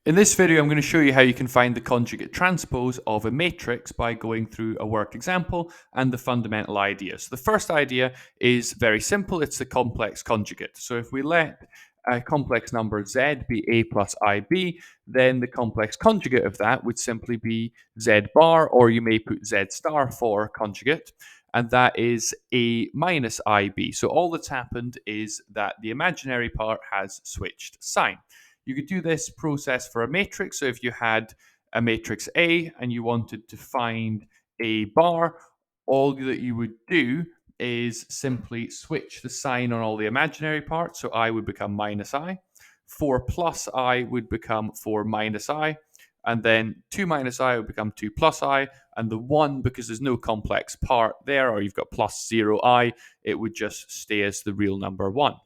In this video, I'm going to show you how you can find the conjugate transpose of a matrix by going through a worked example and the fundamental idea. So the first idea is very simple. It's the complex conjugate. So if we let a complex number z be a plus ib, then the complex conjugate of that would simply be z bar, or you may put z star for conjugate, and that is a minus ib. So all that's happened is that the imaginary part has switched sign. You could do this process for a matrix. So if you had a matrix A and you wanted to find a bar, all that you would do is simply switch the sign on all the imaginary parts. So I would become minus I. 4 plus I would become 4 minus I. And then 2 minus I would become 2 plus I. And the 1, because there's no complex part there, or you've got plus 0I, it would just stay as the real number 1.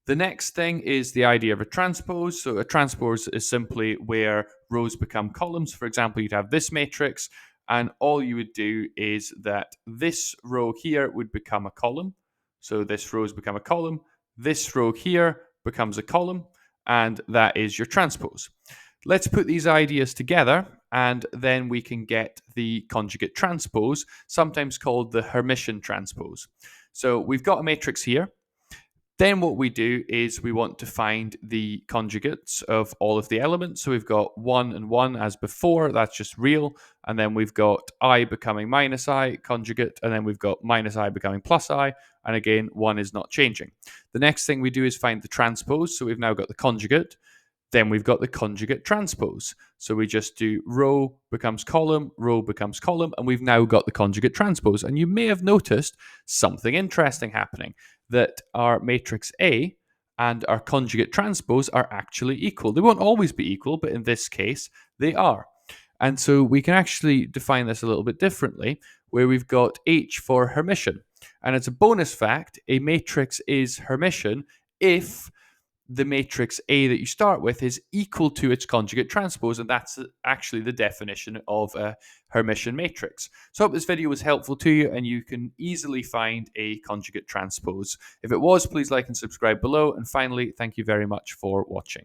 The next thing is the idea of a transpose. So a transpose is simply where rows become columns. For example, you'd have this matrix, and all you would do is that this row here would become a column. So this row has become a column. This row here becomes a column, and that is your transpose. Let's put these ideas together, and then we can get the conjugate transpose, sometimes called the Hermitian transpose. So we've got a matrix here. Then what we do is we want to find the conjugates of all of the elements. So we've got 1 and 1 as before, that's just real. And then we've got I becoming minus I, conjugate. And then we've got minus I becoming plus I. And again, 1 is not changing. The next thing we do is find the transpose. So we've now got the conjugate. Then we've got the conjugate transpose. So we just do row becomes column, and we've now got the conjugate transpose. And you may have noticed something interesting happening, that our matrix A and our conjugate transpose are actually equal. They won't always be equal, but in this case, they are. And so we can actually define this a little bit differently, where we've got H for Hermitian. And it's a bonus fact, a matrix is Hermitian if the matrix A that you start with is equal to its conjugate transpose, and that's actually the definition of a Hermitian matrix. So I hope this video was helpful to you and you can easily find a conjugate transpose. If it was, please like and subscribe below. And finally, thank you very much for watching.